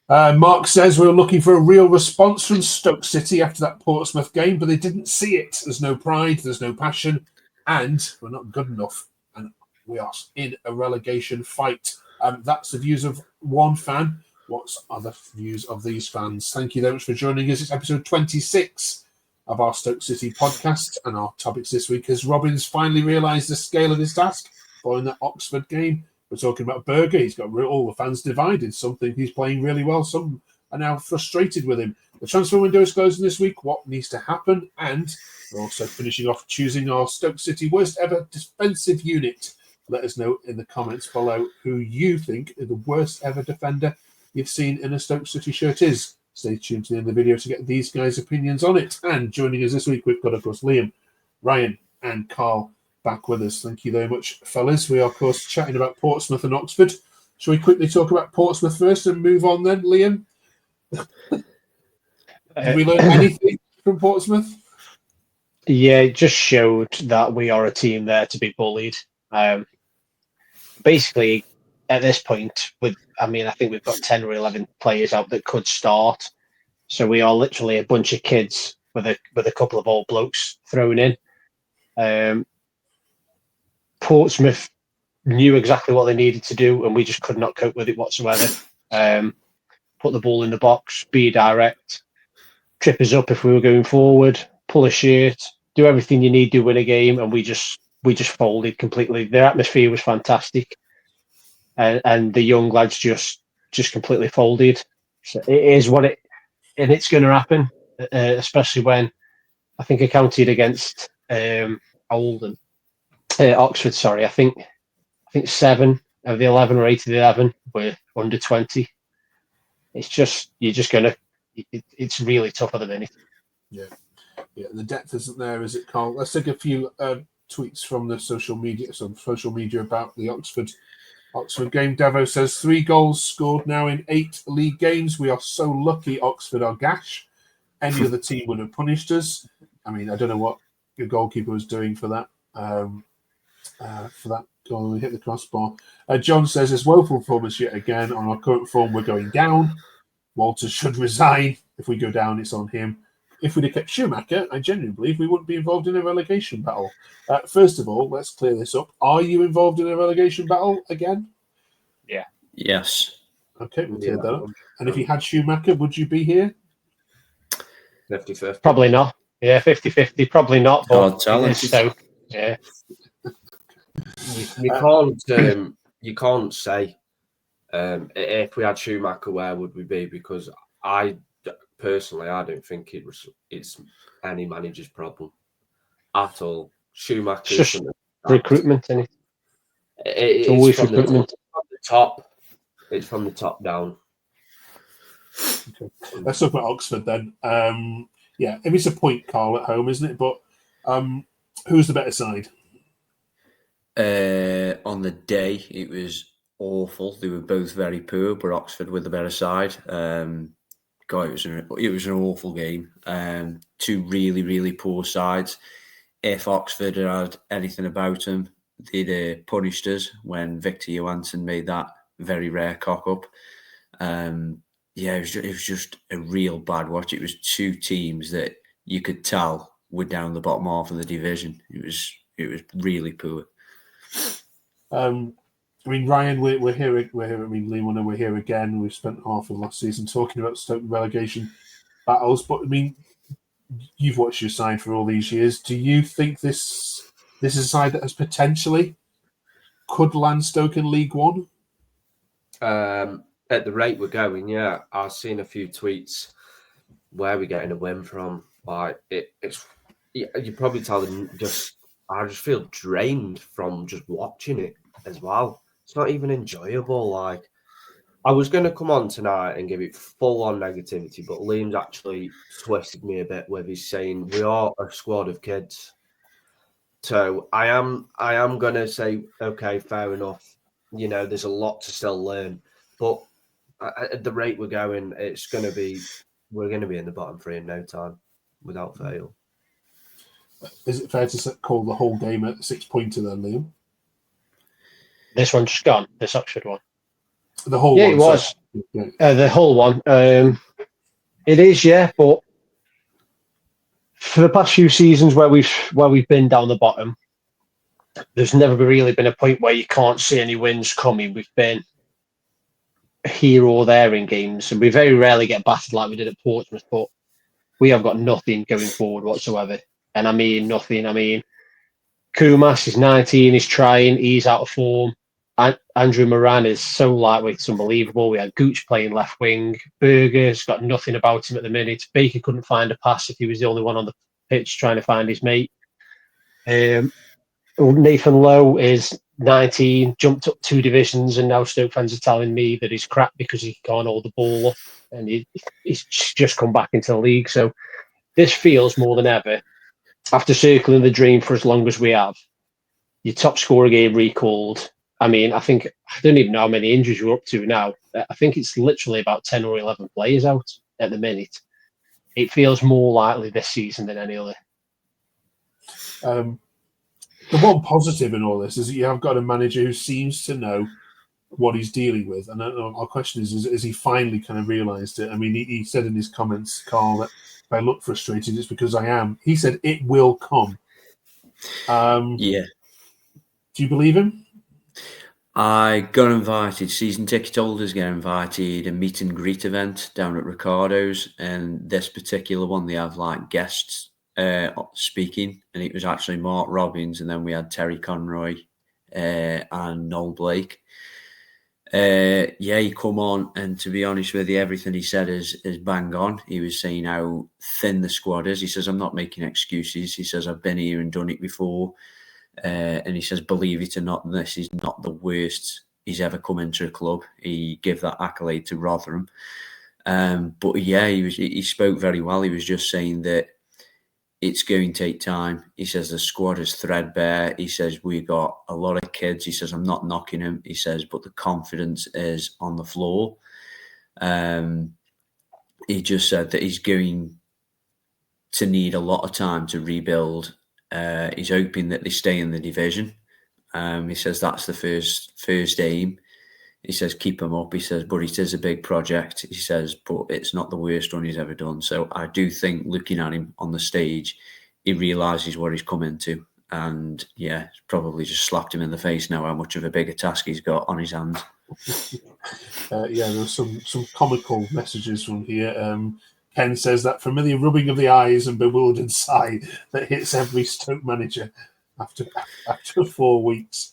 Mark says we're looking for a real response from Stoke City after that Portsmouth game, but they didn't see it. There's no pride, there's no passion, and we're not good enough. And we are in a relegation fight. That's the views of one fan. What's other views of these fans? Thank you very much for joining us. It's episode 26 of our Stoke City podcast, and our topics this week is Robin's finally realised the scale of his task following that Oxford game. We're talking about Berger. He's got all the fans divided. Some think he's playing really well. Some are now frustrated with him. The transfer window is closing this week. What needs to happen? And we're also finishing off choosing our Stoke City worst ever defensive unit. Let us know in the comments below who you think the worst ever defender you've seen in a Stoke City shirt is. Stay tuned to the end of the video to get these guys' opinions on it. And joining us this week, we've got, of course, Liam, Ryan, and Carl back with us. Thank you very much, fellas. We are, of course, chatting about Portsmouth and Oxford. Shall we quickly talk about Portsmouth first and move on then, Liam? Did we learn anything from Portsmouth? Yeah, it just showed that we are a team there to be bullied. Basically, at this point, I think we've got 10 or 11 players out that could start. So we are literally a bunch of kids with a couple of old blokes thrown in. Portsmouth knew exactly what they needed to do, and we just could not cope with it whatsoever. Put the ball in the box, be direct, trip us up if we were going forward, pull a shirt, do everything you need to win a game, and we just folded completely. Their atmosphere was fantastic, and the young lads just completely folded. So it is and it's going to happen, especially when I think I counted against Oxford. Sorry, I think 7 of the 11 or 8 of the 11 were under 20. It's just it's really tough at the minute. Yeah, the depth isn't there, is it, Carl? Let's take a few tweets from the social media about the Oxford game. Devo says 3 goals scored now in 8 league games. We are so lucky Oxford are gash. Any other team would have punished us. I mean, I don't know what your goalkeeper was doing for that goal. We hit the crossbar. John says it's woeful performance yet again. On our current form, we're going down. Walters should resign. If we go down, it's on him. If we'd have kept Schumacher, I genuinely believe we wouldn't be involved in a relegation battle. First of all, let's clear this up. Are you involved in a relegation battle again? Yeah. Yes. Okay, we'll clear that up. And if you had Schumacher, would you be here? 50-50. Probably not. Yeah, 50-50. Probably not. But so, yeah. You can't say if we had Schumacher, where would we be? Because I don't think it's any manager's problem at all. Schumacher is just recruitment, isn't it? It's always from recruitment. The top. It's from the top down. Okay. Let's talk about Oxford then. It's a point, Carl, at home, isn't it? But who's the better side? On the day, it was awful. They were both very poor, but Oxford were the better side. It was an awful game. 2 really, really poor sides. If Oxford had anything about them, they'd have punished us when Victor Johansson made that very rare cock-up. It was just a real bad watch. It was 2 teams that you could tell were down the bottom half of the division. It was really poor. Ryan, we're here. Liam, we're here again. We've spent half of last season talking about Stoke relegation battles, but you've watched your side for all these years. Do you think this is a side that has potentially could land Stoke in League One? At the rate we're going, yeah. I've seen a few tweets where we're getting a win from. Like you probably tell them I just feel drained from just watching it as well. It's not even enjoyable. Like, I was going to come on tonight and give it full on negativity, but Liam's actually twisted me a bit with his saying we are a squad of kids. So I am going to say, okay, fair enough. You know, there's a lot to still learn, but at the rate we're going, we're going to be in the bottom 3 in no time, without fail. Is it fair to call the whole game a 6-pointer then, Liam? This one just gone. This Oxford one. The whole one. It was. The whole one. It is, yeah, but for the past few seasons where we've been down the bottom, there's never really been a point where you can't see any wins coming. We've been here or there in games, and we very rarely get battered like we did at Portsmouth, but we have got nothing going forward whatsoever. And I mean nothing. I mean, Kumas is 19, he's trying, he's out of form. Andrew Moran is so lightweight, it's unbelievable. We had Gooch playing left wing. Berger's got nothing about him at the minute. Baker couldn't find a pass if he was the only one on the pitch trying to find his mate. Nathan Lowe is 19, jumped up 2 divisions, and now Stoke fans are telling me that he's crap because he can't hold the ball up, and he's just come back into the league. So this feels more than ever, after circling the dream for as long as we have, your top scorer game recalled. I mean, I don't even know how many injuries we're up to now. I think it's literally about 10 or 11 players out at the minute. It feels more likely this season than any other. The one positive in all this is that you have got a manager who seems to know what he's dealing with. And our question is he finally kind of realised it? I mean, he said in his comments, Carl, that if I look frustrated, it's because I am. He said it will come. Yeah. Do you believe him? I got invited, season ticket holders get invited, a meet and greet event down at Ricardo's, and this particular one, they have like guests speaking, and it was actually Mark Robbins, and then we had Terry Conroy and Noel Blake. He come on, and to be honest with you, everything he said is bang on. He was saying how thin the squad is. He says, I'm not making excuses. He says, I've been here and done it before. And he says, believe it or not, this is not the worst he's ever come into a club. He gave that accolade to Rotherham. But yeah, he spoke very well. He was just saying that it's going to take time. He says the squad is threadbare. He says we got a lot of kids. He says I'm not knocking him. He says, but the confidence is on the floor. He just said that he's going to need a lot of time to rebuild. He's hoping that they stay in the division. He says that's the first aim. He says keep him up. He says, but it is a big project. He says, but it's not the worst one he's ever done. So I do think looking at him on the stage, he realises what he's come into. And yeah, it's probably just slapped him in the face now how much of a bigger task he's got on his hands. There's some comical messages from here. Ken says that familiar rubbing of the eyes and bewildered sigh that hits every Stoke manager after 4 weeks.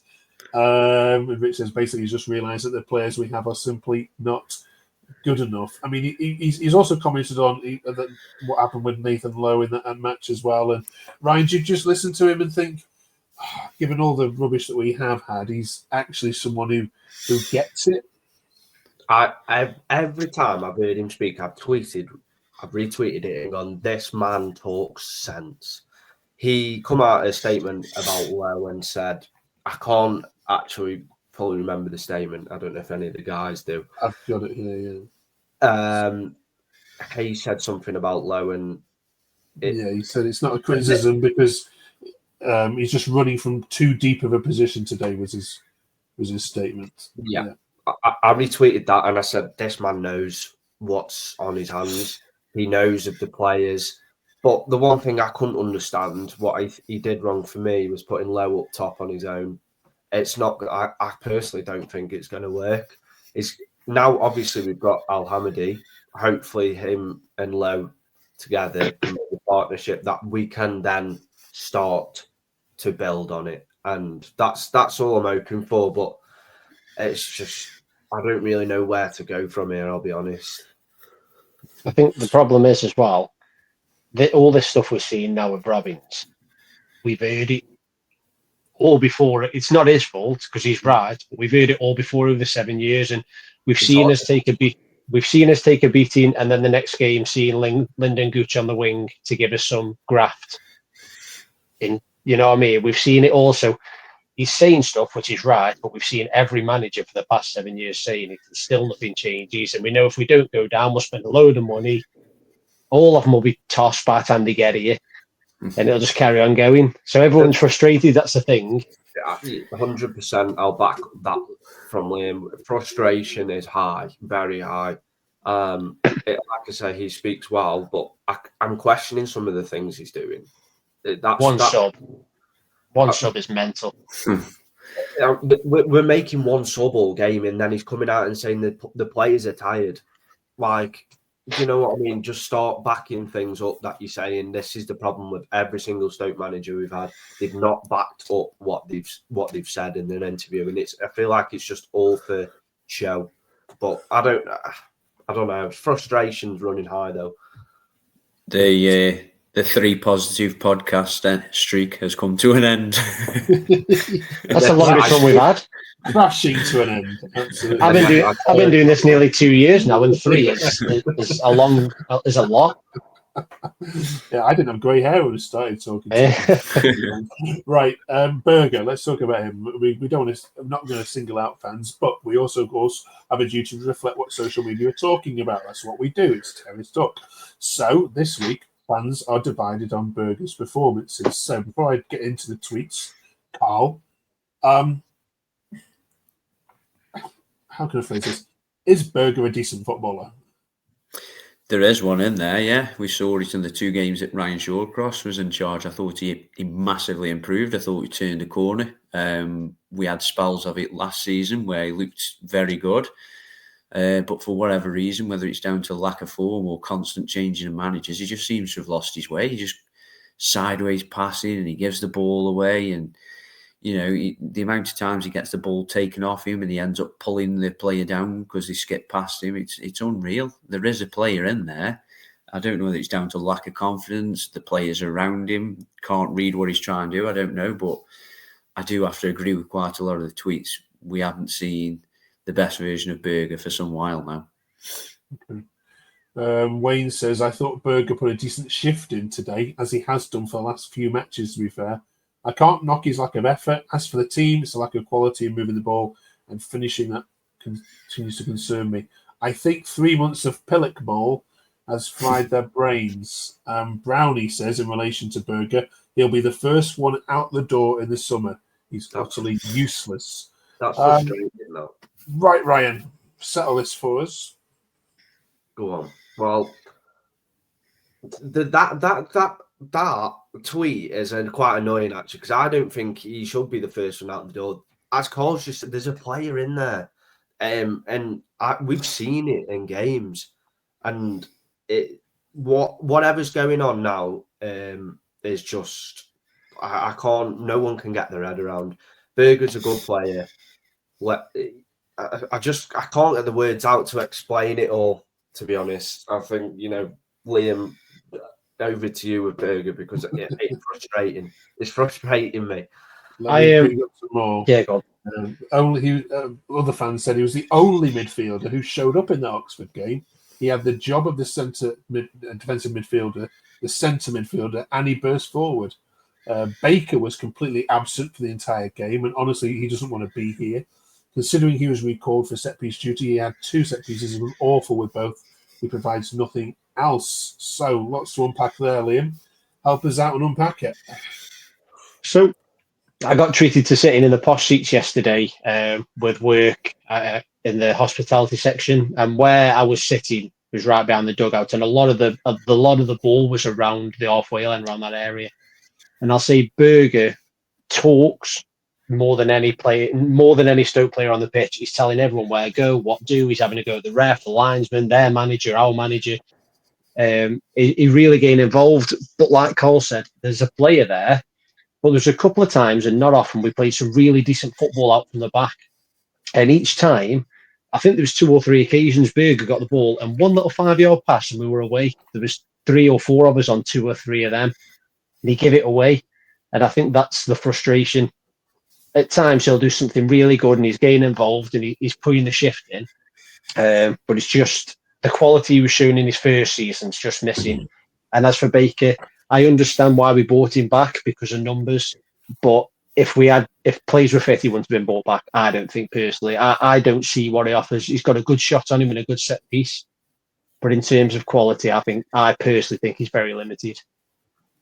Rich says basically he's just realised that the players we have are simply not good enough. I mean, he's also commented on what happened with Nathan Lowe in that match as well. And Ryan, did you just listen to him and think, given all the rubbish that we have had, he's actually someone who gets it? Every time I've heard him speak, I've retweeted it and gone, this man talks sense. He come out a statement about Lowe and said, I can't actually fully remember the statement. I don't know if any of the guys do. I've got it here, yeah. He said something about Lowe and... he said it's not a criticism because he's just running from too deep of a position today was his statement. Yeah. I retweeted that and I said, this man knows what's on his hands. He knows of the players. But the one thing I couldn't understand, what he did wrong for me, was putting Lowe up top on his own. It's not. I personally don't think it's going to work. It's now obviously we've got Al Hamidi. Hopefully, him and Lowe together can make a partnership that we can then start to build on it, and that's all I'm hoping for. But it's just I don't really know where to go from here. I'll be honest. I think the problem is as well that all this stuff we're seeing now with Robbins, we've heard it all before. It's not his fault because he's right. But we've heard it all before over the 7 years, and we've seen us take a beating, and then the next game seeing Lyndon Gooch on the wing to give us some graft. You know what I mean? We've seen it also. He's saying stuff which is right, but we've seen every manager for the past 7 years saying it, and still nothing changes. And we know if we don't go down, we'll spend a load of money. All of them will be tossed by the time they get here, and it'll just carry on going. So everyone's frustrated. That's the thing. 100%. I'll back that from Liam. Frustration is high, very high. Like I say, he speaks well, but I'm questioning some of the things he's doing. One sub is mental. We're making one sub all game, and then he's coming out and saying that the players are tired. Like, do you know what I mean? Just start backing things up that you're saying. This is the problem with every single Stoke manager we've had. They've not backed up what they've said in an interview, and I feel like it's just all for show. But I don't know. Frustration's running high though. The 3 positive podcast streak has come to an end. That's the longest one we've had. Crashing to an end. Absolutely. I've been doing this nearly 2 years now, and 3 is a lot. Yeah, I didn't have grey hair when I started talking. Right, Berger. Let's talk about him. We don't want to. I'm not going to single out fans, but we also, of course, have a duty to reflect what social media are talking about. That's what we do. It's Terrace Talk. So this week, fans are divided on Berger's performances. So before I get into the tweets, Carl, how can I phrase this? Is Berger a decent footballer? There is one in there, yeah. We saw it in the 2 games that Ryan Shawcross was in charge. I thought he massively improved. I thought he turned a corner. We had spells of it last season where he looked very good. But for whatever reason, whether it's down to lack of form or constant changing of managers, he just seems to have lost his way. He just sideways passing and he gives the ball away. And, you know, the amount of times he gets the ball taken off him and he ends up pulling the player down because they skip past him, it's unreal. There is a player in there. I don't know whether it's down to lack of confidence, the players around him can't read what he's trying to do, I don't know. But I do have to agree with quite a lot of the tweets. We haven't seen the best version of Berger for some while now. Okay. Wayne says, I thought Berger put a decent shift in today, as he has done for the last few matches, to be fair. I can't knock his lack of effort. As for the team, it's a lack of quality in moving the ball and finishing that continues to concern me. I think 3 months of Pillock ball has fried their brains. Brownie says, in relation to Berger, he'll be the first one out the door in the summer. He's utterly useless. That's frustrating, though. Right, Ryan, settle this for us. Go on. Well, that tweet is quite annoying, actually, because I don't think he should be the first one out the door. As Carl's just said, there's a player in there, and we've seen it in games, and whatever's going on now is just I can't. No one can get their head around. Berger's a good player. I can't get the words out to explain it all. To be honest, I think Liam. Over to you with Berger because it's frustrating. It's frustrating me. Let me bring up some more. Yeah, go on. Other fans said he was the only midfielder who showed up in the Oxford game. He had the job of the defensive midfielder, the centre midfielder, and he burst forward. Baker was completely absent for the entire game, and honestly, he doesn't want to be here. Considering he was recalled for set-piece duty, he had 2 set pieces and was awful with both. He provides nothing else. So lots to unpack there, Liam. Help us out and unpack it. So I got treated to sitting in the posh seats yesterday with work in the hospitality section, and where I was sitting was right behind the dugout, and a lot of the ball was around the halfway line, around that area. And I'll say Berger talks more than any Stoke player on the pitch. He's telling everyone where to go, what to do. He's having to go to the ref, the linesman, their manager, our manager. He really getting involved. But like Cole said, there's a player there. But there's a couple of times, and not often, we played some really decent football out from the back. And each time, I think there was 2 or 3 occasions Berger got the ball and one little 5-yard pass and we were away. There was 3 or 4 of us on 2 or 3 of them. And he gave it away. And I think that's the frustration. At times, he'll do something really good and he's getting involved and he's putting the shift in. But it's just the quality he was showing in his first season's just missing. And as for Baker, I understand why we bought him back because of numbers. But if players were fit, he wouldn't have been bought back. I don't think personally. I don't see what he offers. He's got a good shot on him and a good set piece. But in terms of quality, I personally think he's very limited.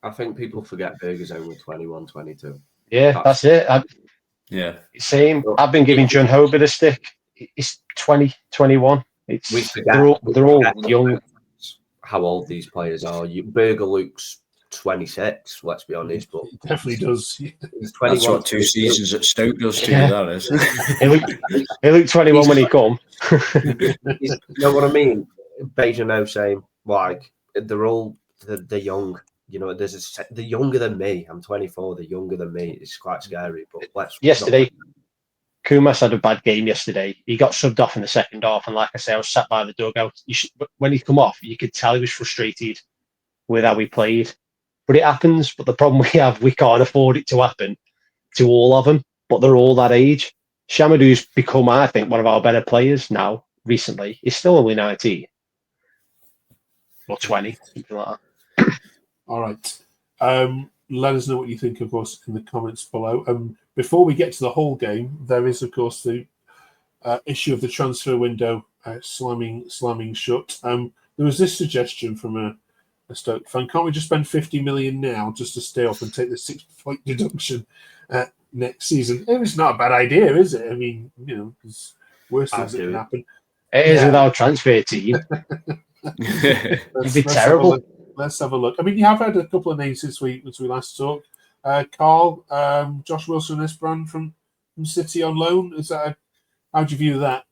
I think people forget Berger's only 21, 22. Yeah, that's it. Yeah. Same. I've been giving John Hobart a stick. It's 20, 21. They're all young. How old these players are. Berger looks 26, let's be honest. But He definitely does. He's 21. That's what 2 seasons at Stoke does to you, that is. He looked 21 when he come. You know what I mean? Berger now saying, like, they're all they're young. You know, they're younger than me. I'm 24. They're younger than me. It's quite scary. But yesterday, Kumas had a bad game yesterday. He got subbed off in the second half, and like I say, I was sat by the dugout. When he come off, you could tell he was frustrated with how he played. But it happens. But the problem we can't afford it to happen to all of them. But they're all that age. Shamadou's become, I think, one of our better players now. Recently, he's still only 19 or 20, something like that. All right. Let us know what you think, of course, in the comments below. Before we get to the whole game, there is, of course, the issue of the transfer window slamming shut. There was this suggestion from a Stoke fan: can't we just spend 50 million now just to stay up and take the 6-point deduction next season? It was not a bad idea, is it? I mean, you know, there's worse things that can happen. It is with our transfer team. It'd be terrible. Let's have a look. I mean, you have had a couple of names since we last talked. Carl, Josh Wilson, Esperan from City on loan. How do you view that?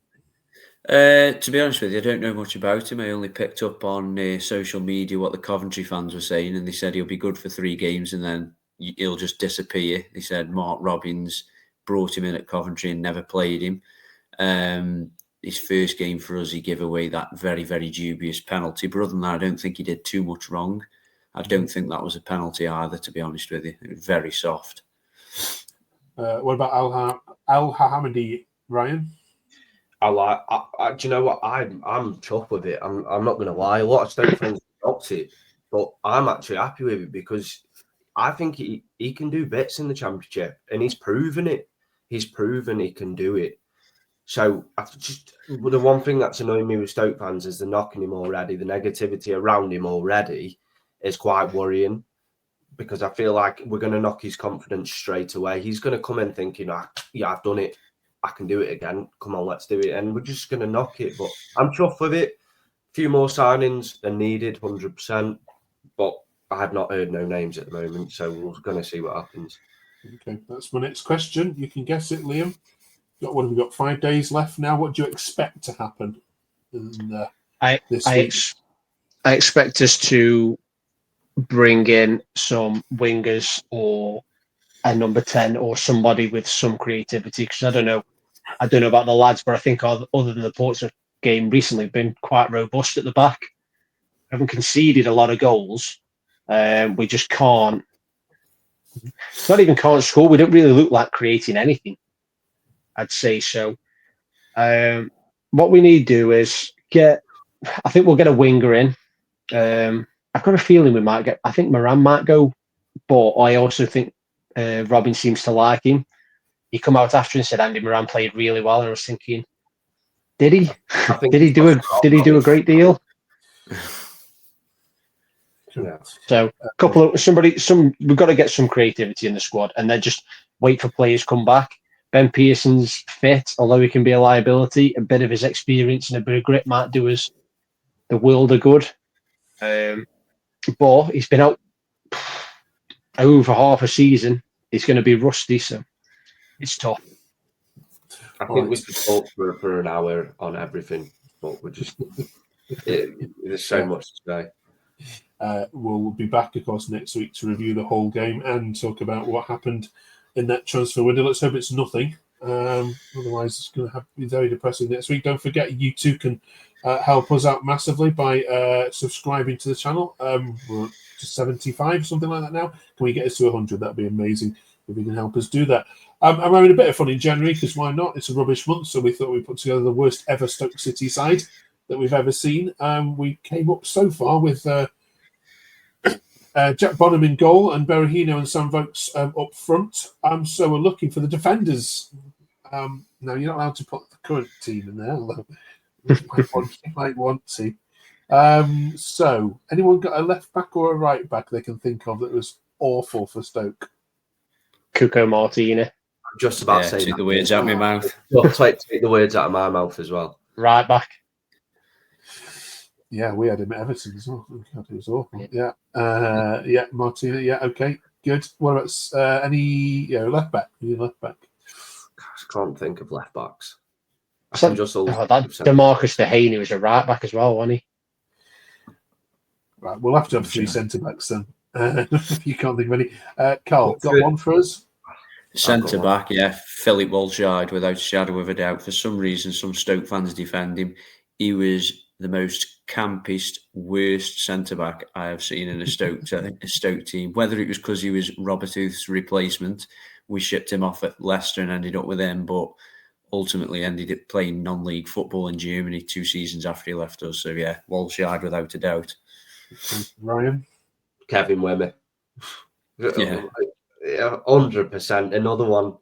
To be honest with you, I don't know much about him. I only picked up on social media what the Coventry fans were saying, and they said he'll be good for 3 games and then he'll just disappear. They said Mark Robbins brought him in at Coventry and never played him. His first game for us, he gave away that very, very dubious penalty. But other than that, I don't think he did too much wrong. I don't think that was a penalty either, to be honest with you. It was very soft. What about Al-Hamidi, Ryan? Do you know what? I'm chuffed with it. I'm not going to lie. A lot of Stoke fans dropped it, but I'm actually happy with it because I think he can do bits in the Championship, and he's proven it. He's proven he can do it. So the one thing that's annoying me with Stoke fans is they're knocking him already. The negativity around him already is quite worrying because I feel like we're going to knock his confidence straight away. He's going to come in thinking, yeah, I've done it. I can do it again. Come on, let's do it. And we're just going to knock it. But I'm chuffed with it. A few more signings are needed, 100%. But I have not heard no names at the moment. So we're going to see what happens. Okay, that's my next question. You can guess it, Liam. What have we got? 5 days left now. What do you expect to happen? I expect us to bring in some wingers or a number 10 or somebody with some creativity. Because I don't know about the lads, but I think other than the Portsmouth game recently, been quite robust at the back. We haven't conceded a lot of goals. We just can't. Not even can't score. We don't really look like creating anything, I'd say so. What we need to do is I think we'll get a winger in. I've got a feeling I think Moran might go, but I also think Robin seems to like him. He come out after and said Andy Moran played really well, and I was thinking, did he? Did he do a great deal? Yeah. So we've got to get some creativity in the squad, and then just wait for players come back. Ben Pearson's fit, although he can be a liability. A bit of his experience and a bit of grit might do us the world of good. But he's been out over half a season. He's going to be rusty, so it's tough. I think we could talk for an hour on everything, but we're just there's so much to say. We'll be back, of course, next week to review the whole game and talk about what happened in that transfer window. Let's hope it's nothing. Otherwise, it's going to be very depressing next week. Don't forget, you too can help us out massively by subscribing to the channel. We're up to 75, something like that now. Can we get us to 100? That'd be amazing if you can help us do that. I'm having a bit of fun in January because why not? It's a rubbish month, so we thought we'd put together the worst ever Stoke City side that we've ever seen. We came up so far with Jack Bonham in goal and Berahino and Sam Vokes up front. So we're looking for the defenders. Now, you're not allowed to put the current team in there, although you might want to. So, anyone got a left back or a right back they can think of that was awful for Stoke? Cuco Martini. just about saying take the words out of my mouth. Take the words out of my mouth as well. Right back. Yeah, we had him at Everton as well. Oh, God, it was awful. Yeah. Martina. Yeah, okay, good. What about any left back? Left back. I can't think of left backs. DeMarcus Dehaney was a right back as well, wasn't he? Right, we'll have to have 3 centre backs then. You can't think of any. Carl, got one for us? Centre back, Philip Walshard, without a shadow of a doubt. For some reason, some Stoke fans defend him. He was the most campiest, worst centre back I have seen in a Stoke team. Whether it was because he was Robert Huth's replacement, we shipped him off at Leicester and ended up with him, but ultimately ended up playing non-league football in Germany 2 seasons after he left us. So Walshard without a doubt. Ryan? Kevin Wimmer. 100%. Another one.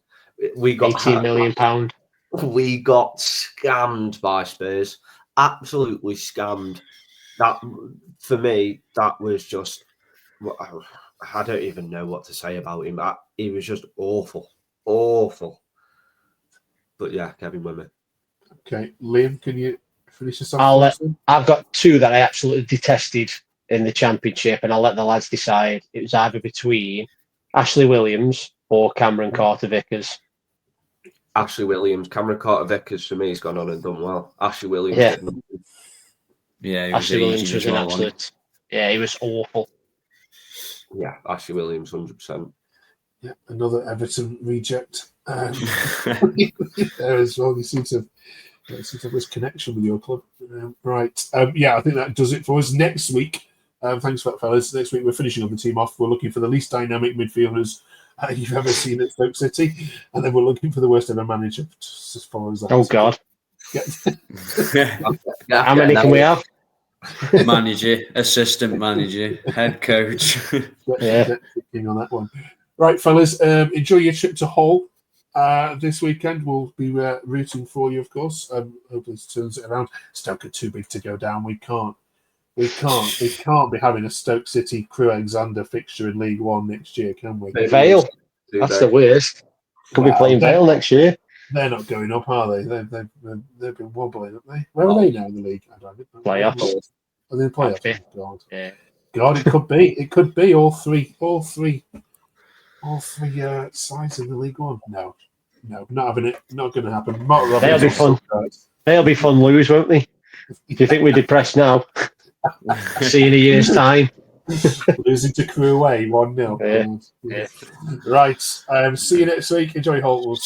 We got £18 million. We got scammed by Spurs. Absolutely scammed. That, for me, that was just... I don't even know what to say about him. He was just awful. Awful. But Kevin Wimmer. Okay. Liam, can you finish this off? I've got 2 that I absolutely detested in the Championship, and I'll let the lads decide. It was either between Ashley Williams or Cameron Carter-Vickers. Ashley Williams. Cameron Carter-Vickers, for me, has gone on and done well. Ashley Williams. Ashley Williams was an absolute... Yeah, he was awful. Yeah, Ashley Williams, 100%. Yeah, another Everton reject. There as well. You seem to have this connection with your club. Right. I think that does it for us. Next week, thanks for that, fellas. Next week, we're finishing up the team off. We're looking for the least dynamic midfielders you've ever seen at Stoke City. And then we're looking for the worst ever manager, just as far as that. Oh, God. How many can we have? Manager, assistant manager, head coach. Get on that one. Right, fellas, enjoy your trip to Hull this weekend. We'll be rooting for you, of course. Hopefully it turns it around. Stoke are too big to go down. We can't be having a Stoke City Crew Alexander fixture in League One next year, can we? Vale. That's the worst. Could be playing Vale next year. They're not going up, are they? They've been wobbling, haven't they? Where are they now in the league? Playoffs. Are they in playoffs? God. Yeah. God, it could be. It could be all three sides in the League One. No, not having it. Not going to happen. They'll be fun. They'll be fun lose, won't they? Do you think we're depressed now? See you in a year's time. Losing to Crew away 1-0. Yeah. Right. See you next week. Enjoy Hull.